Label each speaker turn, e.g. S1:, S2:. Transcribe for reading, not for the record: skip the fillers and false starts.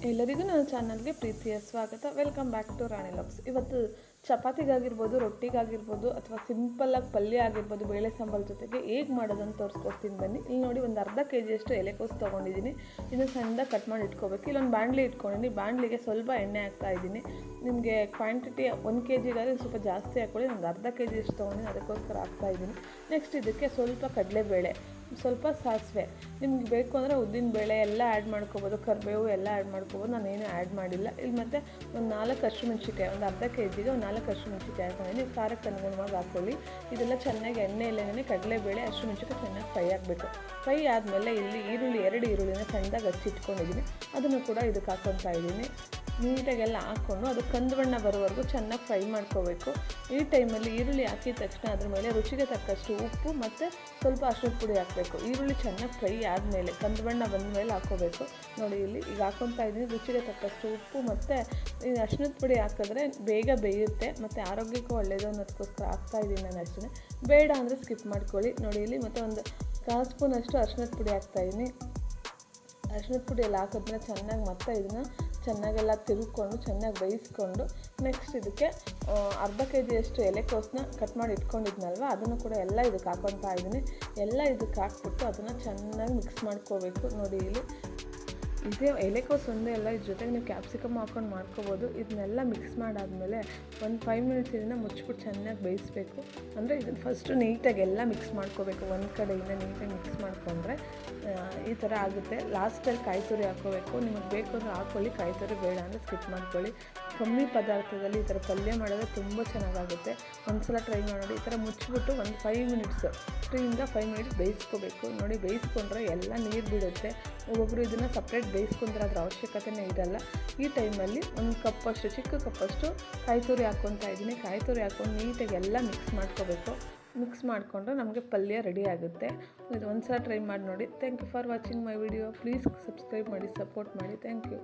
S1: ಎಲ್ಲರಿಗೂ ನನ್ನ ಚಾನಲ್ಗೆ ಪ್ರೀತಿಯ ಸ್ವಾಗತ. Welcome back to Rani logs. ಇವತ್ತು ಚಪಾತಿಗಾಗಿರ್ಬೋದು, ರೊಟ್ಟಿಗಾಗಿರ್ಬೋದು, ಅಥವಾ ಸಿಂಪಲ್ಲಾಗಿ ಪಲ್ಯ ಆಗಿರ್ಬೋದು, ಬೇಳೆ ಸಾಂಬಾರು ಜೊತೆಗೆ ಹೇಗೆ ಮಾಡೋದಂತ ತೋರಿಸ್ಕೊಡ್ತೀನಿ ಬನ್ನಿ. ಇಲ್ಲಿ ನೋಡಿ, ಒಂದು ಅರ್ಧ ಕೆಜಿಯಷ್ಟು ಎಲೆಕೋಸು ತೊಗೊಂಡಿದ್ದೀನಿ. ಇದನ್ನು ಸಣ್ಣದಾಗಿ ಕಟ್ ಮಾಡಿ ಇಟ್ಕೋಬೇಕು. ಇಲ್ಲೊಂದು ಬಾಣಲಿ ಇಟ್ಕೊಂಡಿದ್ದೀನಿ. ಬಾಣಲಿಗೆ ಸ್ವಲ್ಪ ಎಣ್ಣೆ ಹಾಕ್ತಾ ಇದ್ದೀನಿ. ನಿಮಗೆ ಕ್ವಾಂಟಿಟಿ 1 kg ಸ್ವಲ್ಪ ಜಾಸ್ತಿ ಹಾಕ್ಕೊಳ್ಳಿ. ಒಂದು ಅರ್ಧ ಕೆಜಿಯಷ್ಟು ತೊಗೊಂಡಿದ್ದೀನಿ, ಅದಕ್ಕೋಸ್ಕರ ಹಾಕ್ತಾಯಿದ್ದೀನಿ. ನೆಕ್ಸ್ಟ್ ಇದಕ್ಕೆ ಸ್ವಲ್ಪ ಕಡಲೆಬೇಳೆ, ಸ್ವಲ್ಪ ಸಾಸಿವೆ, ನಿಮ್ಗೆ ಬೇಕು ಅಂದರೆ ಉದ್ದಿನಬೇಳೆ ಎಲ್ಲ ಆ್ಯಡ್ ಮಾಡ್ಕೋಬೋದು, ಕರಿಬೇವು ಎಲ್ಲ ಆ್ಯಡ್ ಮಾಡ್ಕೋಬೋದು. ನಾನೇನು ಆ್ಯಡ್ ಮಾಡಿಲ್ಲ. ಇಲ್ಲಿ ಮತ್ತು ಒಂದು 4 ಹಸಿಮೆಣ್ಸಿಕಾಯಿ, ಒಂದು ಅರ್ಧ ಕೆಜಿಗೆ ಒಂದು 4 ಹಸಿಮೆಣ್ಸಿಕಾಯಿ ಹಾಕ್ಕೊಂಡು ನೀವು ಖಾರಕ್ಕೆ ಅನುಗುಣವಾಗಿ ಹಾಕ್ಕೊಳ್ಳಿ. ಇದೆಲ್ಲ ಚೆನ್ನಾಗಿ ಎಣ್ಣೆಯಲ್ಲೇ ಕಡಲೆಬೇಳೆ ಹಸಿಮೆಣ್ಸಿಕಾಯಿ ಚೆನ್ನಾಗಿ ಫ್ರೈ ಆಗಬೇಕು. ಫ್ರೈ ಆದಮೇಲೆ ಇಲ್ಲಿ ಈರುಳ್ಳಿ 2 ಈರುಳ್ಳಿನ ಸಣ್ಣದಾಗಿ ಹಚ್ಚಿಟ್ಕೊಂಡಿದ್ದೀನಿ, ಅದನ್ನು ಕೂಡ ಇದಕ್ಕೆ ಹಾಕ್ಕೊತಾ ಇದ್ದೀನಿ. ನೀಟಾಗೆಲ್ಲ ಹಾಕ್ಕೊಂಡು ಅದು ಕಂದು ಬಣ್ಣ ಬರೋವರೆಗೂ ಚೆನ್ನಾಗಿ ಫ್ರೈ ಮಾಡ್ಕೋಬೇಕು. ಈ ಟೈಮಲ್ಲಿ ಈರುಳ್ಳಿ ಹಾಕಿದ ತಕ್ಷಣ ಅದ್ರ ಮೇಲೆ ರುಚಿಗೆ ತಕ್ಕಷ್ಟು ಉಪ್ಪು ಮತ್ತು ಸ್ವಲ್ಪ ಅರಿಶಿನ ಪುಡಿ ಹಾಕಬೇಕು. ಈರುಳ್ಳಿ ಚೆನ್ನಾಗಿ ಫ್ರೈ ಆದಮೇಲೆ ಕಂದು ಬಣ್ಣ ಬಂದ ಮೇಲೆ ಹಾಕ್ಕೋಬೇಕು. ನೋಡಿ, ಇಲ್ಲಿ ಈಗ ಹಾಕ್ಕೊತಾ ಇದ್ದೀನಿ. ರುಚಿಗೆ ತಕ್ಕಷ್ಟು ಉಪ್ಪು ಮತ್ತು ಅರಿಶಿನದ ಪುಡಿ ಹಾಕಿದ್ರೆ ಬೇಗ ಬೇಯುತ್ತೆ ಮತ್ತು ಆರೋಗ್ಯಕ್ಕೂ ಒಳ್ಳೆಯದು ಅನ್ನೋದಕ್ಕೋಸ್ಕರ ಹಾಕ್ತಾಯಿದ್ದೀನಿ ನಾನು ಅಷ್ಟೇ. ಬೇಡ ಅಂದರೆ ಸ್ಕಿಪ್ ಮಾಡ್ಕೊಳ್ಳಿ. ನೋಡಿ, ಇಲ್ಲಿ ಮತ್ತು ಒಂದು 1/4 ಸ್ಪೂನಷ್ಟು ಅರಿಶಿನದ ಪುಡಿ ಹಾಕ್ತಾಯಿದ್ದೀನಿ. ಅರಿಶಿನದ ಪುಡಿ ಎಲ್ಲ ಹಾಕಿದ್ಮೇಲೆ ಚೆನ್ನಾಗಿ ಮತ್ತೆ ಇದನ್ನು ಚೆನ್ನಾಗೆಲ್ಲ ತಿರುಗಿಕೊಂಡು ಚೆನ್ನಾಗಿ ಬೇಯಿಸ್ಕೊಂಡು ನೆಕ್ಸ್ಟ್ ಇದಕ್ಕೆ ಅರ್ಧ ಕೆಜಿಯಷ್ಟು ಎಲೆಕೋಸನ್ನ ಕಟ್ ಮಾಡಿ ಇಟ್ಕೊಂಡಿದ್ನಲ್ವ, ಅದನ್ನು ಕೂಡ ಎಲ್ಲ ಇದಕ್ಕೆ ಹಾಕ್ಕೊತಾ ಇದ್ದೀನಿ. ಎಲ್ಲ ಇದಕ್ಕೆ ಹಾಕ್ಬಿಟ್ಟು ಅದನ್ನು ಚೆನ್ನಾಗಿ ಮಿಕ್ಸ್ ಮಾಡ್ಕೋಬೇಕು. ನೋಡಿ, ಇಲ್ಲಿ ಇದೇ ಎಲೆಕೋಸು ಒಂದೇ ಅಲ್ಲ, ಇದ್ರ ಜೊತೆಗೆ ನೀವು ಕ್ಯಾಪ್ಸಿಕಮ್ ಹಾಕ್ಕೊಂಡು ಮಾಡ್ಕೋಬೋದು. ಇದನ್ನೆಲ್ಲ ಮಿಕ್ಸ್ ಮಾಡಾದಮೇಲೆ ಒಂದು 5 ಮಿನಿಟ್ಸ್ ಇದನ್ನು ಮುಚ್ಚಿಬಿಟ್ಟು ಚೆನ್ನಾಗಿ ಬೇಯಿಸಬೇಕು. ಅಂದರೆ ಇದನ್ನು ಫಸ್ಟು ನೀಟಾಗಿ ಎಲ್ಲ ಮಿಕ್ಸ್ ಮಾಡ್ಕೋಬೇಕು. ಒಂದು ಕಡೆಯಿಂದ ನೀಟಾಗಿ ಮಿಕ್ಸ್ ಮಾಡಿಕೊಂಡ್ರೆ ಈ ಥರ ಆಗುತ್ತೆ. ಲಾಸ್ಟಲ್ಲಿ ಕಾಯಿ ತುರಿ ಹಾಕ್ಕೋಬೇಕು. ನಿಮಗೆ ಬೇಕು ಅಂದರೆ ಹಾಕ್ಕೊಳ್ಳಿ, ಕಾಯಿ ತುರಿ ಬೇಡ ಅಂದರೆ ಸ್ಕಿಪ್ ಮಾಡ್ಕೊಳ್ಳಿ. ಕಮ್ಮಿ ಪದಾರ್ಥದಲ್ಲಿ ಈ ಥರ ಪಲ್ಯ ಮಾಡಿದ್ರೆ ತುಂಬ ಚೆನ್ನಾಗಾಗುತ್ತೆ. ಒಂದ್ಸಲ ಟ್ರೈ ಮಾಡಿ. ಈ ಥರ ಮುಚ್ಚಿಬಿಟ್ಟು ಒಂದು 5 ಮಿನಿಟ್ಸ್ 3 ಇಂದ 5 ಮಿನಿಟ್ಸ್ ಬೇಯಿಸ್ಕೋಬೇಕು. ನೋಡಿ, ಬೇಯಿಸ್ಕೊಂಡ್ರೆ ಎಲ್ಲ ನೀರು ಬಿಡುತ್ತೆ. ಒಬ್ಬೊಬ್ಬರು ಇದನ್ನು ಸಪ್ರೇಟ್ ಬೇಯಿಸ್ಕೊಂಡ್ರೆ ಅದ್ರ ಅವಶ್ಯಕತೆಯೇ ಇರಲ್ಲ. ಈ ಟೈಮಲ್ಲಿ ಒಂದು ಕಪ್ಪಷ್ಟು, ಚಿಕ್ಕ ಕಪ್ಪಷ್ಟು ಕಾಯಿ ತುರಿ ಹಾಕ್ಕೊತಾ ಇದ್ದೀನಿ. ಕಾಯಿ ತುರಿ ಹಾಕ್ಕೊಂಡು ನೀಟಾಗಿ ಎಲ್ಲ ಮಿಕ್ಸ್ ಮಾಡ್ಕೋಬೇಕು. ಮಿಕ್ಸ್ ಮಾಡಿಕೊಂಡ್ರೆ ನಮಗೆ ಪಲ್ಯ ರೆಡಿ ಆಗುತ್ತೆ. ಇದು ಒಂದು ಸಲ ಟ್ರೈ ಮಾಡಿ ನೋಡಿ. Thank you for watching my video. Please subscribe ಮಾಡಿ, ಸಪೋರ್ಟ್ ಮಾಡಿ. Thank you.